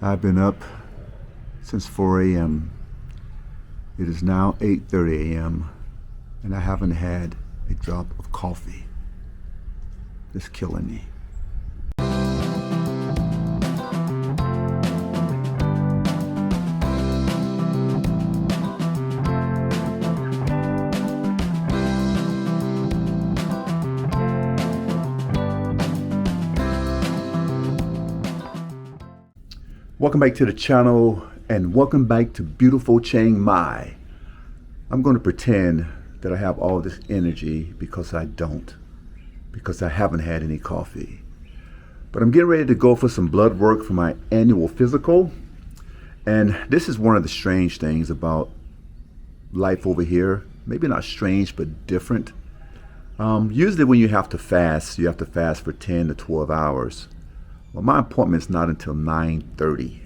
I've been up since 4 a.m. It is now 8:30 a.m. and I haven't had a drop of coffee. It's killing me. Welcome back to the channel and welcome back to beautiful Chiang Mai. I'm going to pretend that I have all this energy because I don't, because I haven't had any coffee. But I'm getting ready to go for some blood work for my annual physical. And this is one of the strange things about life over here. Maybe not strange, but different. Usually when you have to fast for 10 to 12 hours. Well, my appointment's not until 9:30.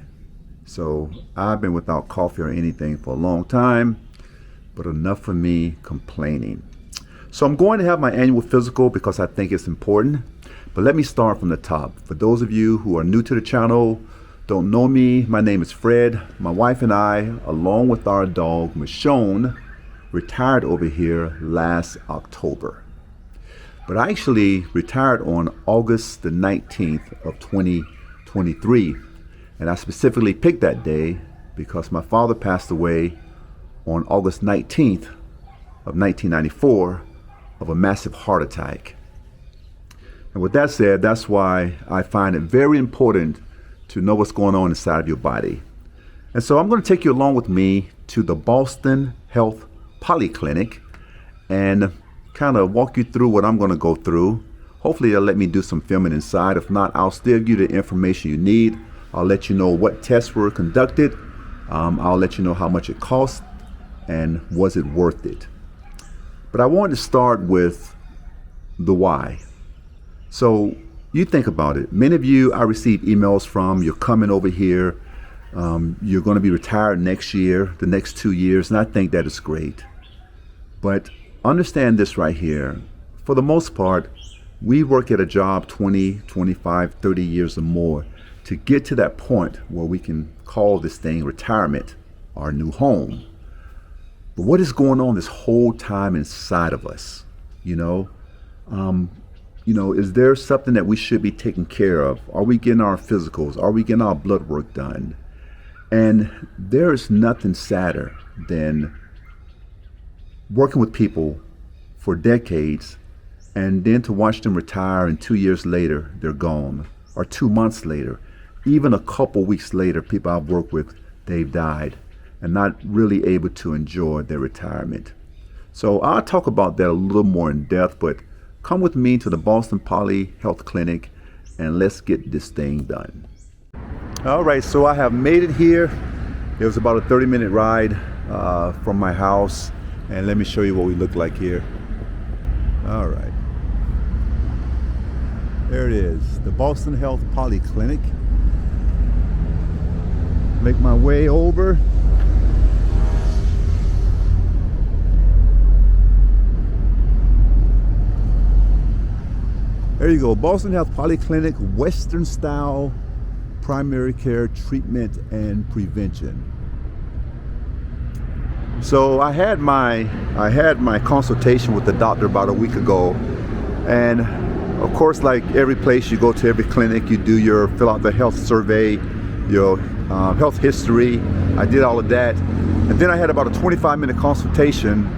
So I've been without coffee or anything for a long time, but enough for me complaining. So I'm going to have my annual physical because I think it's important. But let me start from the top. For those of you who are new to the channel, don't know me, my name is Fred. My wife and I, along with our dog Michonne, retired over here last October. But I actually retired on August the 19th of 2023. And I specifically picked that day because my father passed away on August 19th of 1994 of a massive heart attack. And with that said, that's why I find it very important to know what's going on inside of your body. And so I'm going to take you along with me to the Boston Health Polyclinic and kind of walk you through what I'm going to go through. Hopefully they'll let me do some filming inside. If not, I'll still give you the information you need. I'll let you know what tests were conducted. I'll let you know how much it cost and was it worth it. But I wanted to start with the why. So you think about it. Many of you I receive emails from, you're coming over here, you're going to be retired next year, the next 2 years, and I think that is great. But understand this right here. For the most part, we work at a job 20, 25, 30 years or more to get to that point where we can call this thing retirement, our new home. But what is going on this whole time inside of us? Is there something that we should be taking care of? Are we getting our physicals? Are we getting our blood work done? And there is nothing sadder than working with people for decades and then to watch them retire and 2 years later they're gone, or 2 months later, even a couple weeks later, people I've worked with, they've died and not really able to enjoy their retirement. So I'll talk about that a little more in depth, but come with me to the Boston Poly Health Clinic and let's get this thing done. All right, so I have made it here. It was about a 30-minute ride from my house. And let me show you what we look like here. All right. There it is, the Boston Health Polyclinic. Make my way over. There you go, Boston Health Polyclinic, Western style primary care treatment and prevention. So I had my consultation with the doctor about a week ago, and of course, like every place you go to, every clinic, you do fill out the health survey, your health history. I did all of that, and then I had about a 25-minute consultation.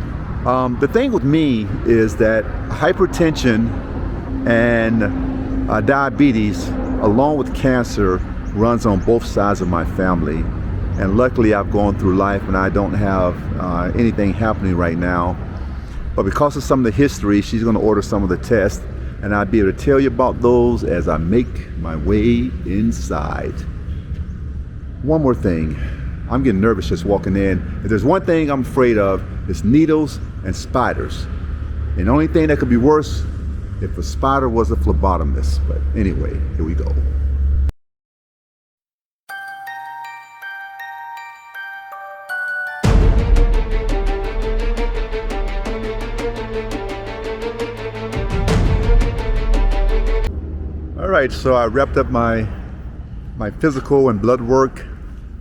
The thing with me is that hypertension and diabetes, along with cancer, runs on both sides of my family. And luckily I've gone through life and I don't have anything happening right now. But because of some of the history, she's going to order some of the tests, and I'll be able to tell you about those as I make my way inside. One more thing. I'm getting nervous just walking in. If there's one thing I'm afraid of, it's needles and spiders. And the only thing that could be worse if a spider was a phlebotomist. But anyway, here we go. All right, so I wrapped up my my physical and blood work.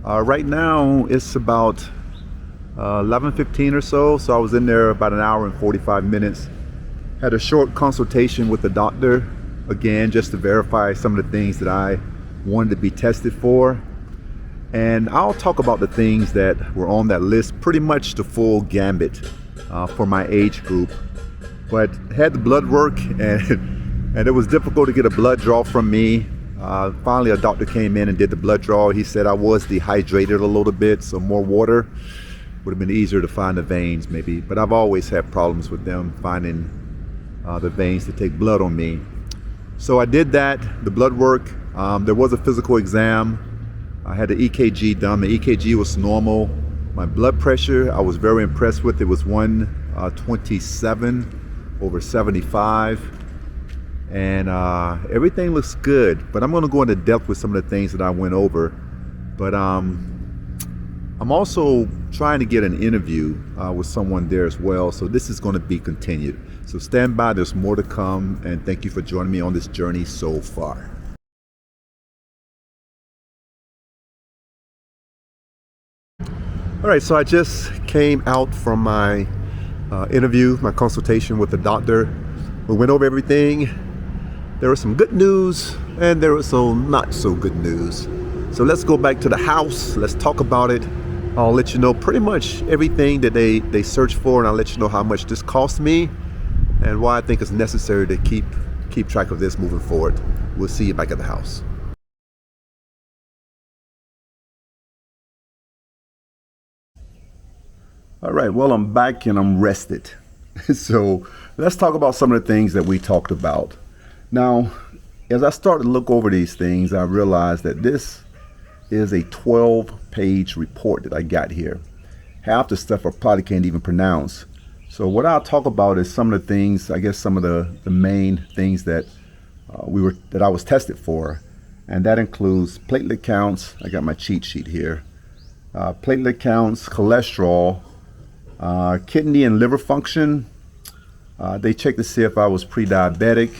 Right now it's about 11:15 or so. So I was in there about an hour and 45 minutes. Had a short consultation with the doctor, again, just to verify some of the things that I wanted to be tested for. And I'll talk about the things that were on that list, pretty much the full gambit for my age group. But had the blood work, and it was difficult to get a blood draw from me. Finally, a doctor came in and did the blood draw. He said I was dehydrated a little bit, so more water would have been easier to find the veins maybe. But I've always had problems with them finding the veins to take blood on me. So I did that, the blood work. There was a physical exam. I had the EKG done. The EKG was normal. My blood pressure, I was very impressed with. It was 127/75. And everything looks good. But I'm going to go into depth with some of the things that I went over. But I'm also trying to get an interview with someone there as well. So this is going to be continued. So stand by, there's more to come. And thank you for joining me on this journey so far. All right, so I just came out from my interview, my consultation with the doctor. We went over everything. There was some good news and there was some not so good news. So let's go back to the house. Let's talk about it. I'll let you know pretty much everything that they searched for, and I'll let you know how much this cost me and why I think it's necessary to keep track of this moving forward. We'll see you back at the house. All right, well, I'm back and I'm rested. So let's talk about some of the things that we talked about. Now, as I started to look over these things, I realized that this is a 12-page report that I got here. Half the stuff I probably can't even pronounce. So what I'll talk about is some of the things, I guess some of the main things that that I was tested for. And that includes platelet counts. I got my cheat sheet here. Platelet counts, cholesterol, kidney and liver function. They checked to see if I was pre-diabetic,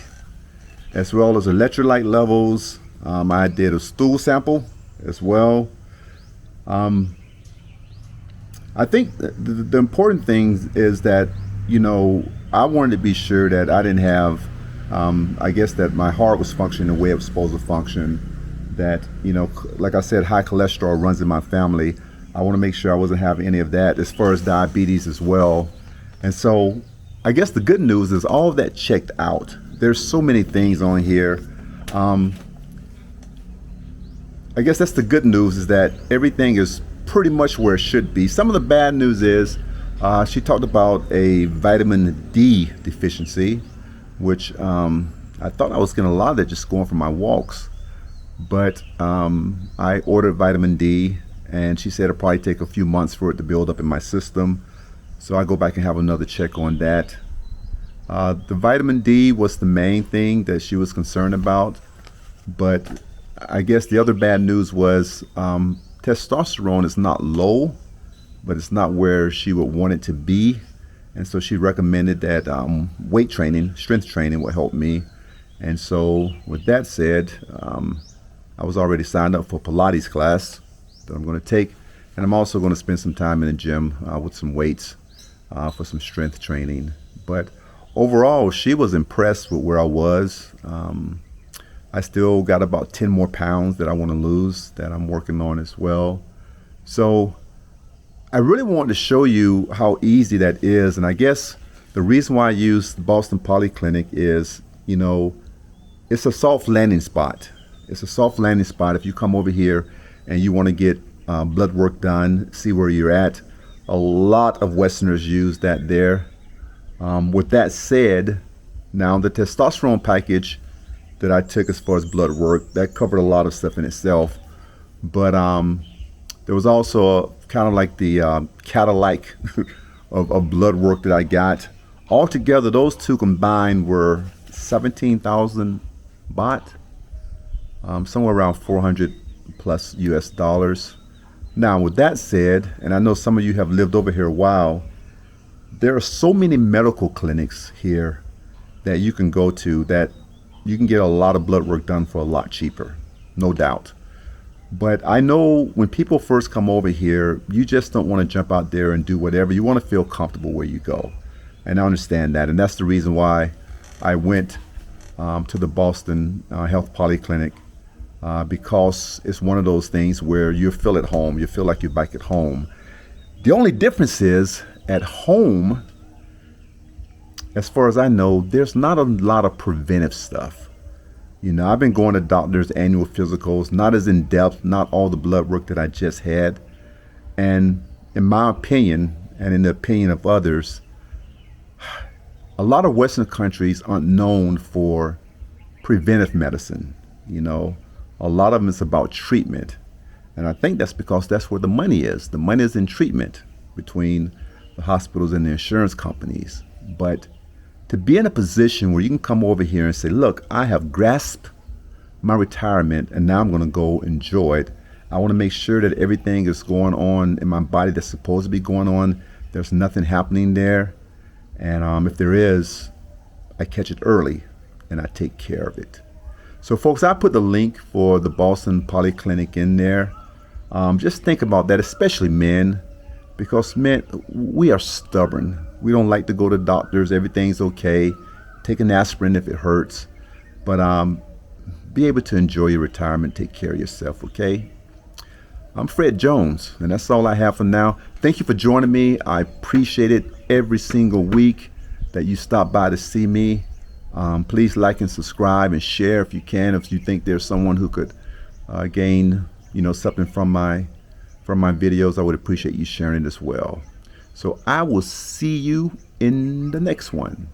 as well as electrolyte levels. I did a stool sample as well. I think the important thing is that, you know, I wanted to be sure that I didn't have, I guess that my heart was functioning the way it was supposed to function. That, you know, like I said, high cholesterol runs in my family. I want to make sure I wasn't having any of that, as far as diabetes as well. And so I guess the good news is all of that checked out. There's so many things on here. I guess that's the good news, is that everything is pretty much where it should be. Some of the bad news is she talked about a vitamin D deficiency, which I thought I was getting a lot of that just going for my walks. But I ordered vitamin D, and she said it'll probably take a few months for it to build up in my system. So I go back and have another check on that. The vitamin D was the main thing that she was concerned about. But I guess the other bad news was testosterone is not low, but it's not where she would want it to be. And so she recommended that weight training, strength training would help me. And so with that said, I was already signed up for Pilates class that I'm going to take. And I'm also going to spend some time in the gym with some weights for some strength training. But overall, she was impressed with where I was. I still got about 10 more pounds that I want to lose that I'm working on as well. So I really wanted to show you how easy that is. And I guess the reason why I use the Boston Polyclinic is, you know, it's a soft landing spot. It's a soft landing spot if you come over here and you want to get blood work done, see where you're at. A lot of Westerners use that there. With that said, now the testosterone package that I took as far as blood work, that covered a lot of stuff in itself. But there was also kind of like the Cadillac of blood work that I got. Altogether, those two combined were 17,000 baht, somewhere around 400 plus US dollars. Now, with that said, and I know some of you have lived over here a while, there are so many medical clinics here that you can go to that you can get a lot of blood work done for a lot cheaper, no doubt. But I know when people first come over here, you just don't want to jump out there and do whatever. You want to feel comfortable where you go. And I understand that. And that's the reason why I went to the Boston Health Polyclinic, because it's one of those things where you feel at home. You feel like you're back at home. The only difference is at home, as far as I know, there's not a lot of preventive stuff. You know, I've been going to doctors' annual physicals, not as in depth, not all the blood work that I just had. And in my opinion, and in the opinion of others, a lot of Western countries aren't known for preventive medicine. You know, a lot of them is about treatment. And I think that's because that's where the money is. The money is in treatment between the hospitals and the insurance companies. But to be in a position where you can come over here and say, look, I have grasped my retirement and now I'm going to go enjoy it. I want to make sure that everything is going on in my body that's supposed to be going on. There's nothing happening there. And if there is, I catch it early and I take care of it. So folks, I put the link for the Boston Polyclinic in there. Just think about that, especially men, because men, we are stubborn. We don't like to go to doctors. Everything's okay. Take an aspirin if it hurts. But be able to enjoy your retirement. Take care of yourself, okay? I'm Fred Jones, and that's all I have for now. Thank you for joining me. I appreciate it every single week that you stop by to see me. Please like and subscribe and share if you can. If you think there's someone who could gain, something from my videos, I would appreciate you sharing it as well. So I will see you in the next one.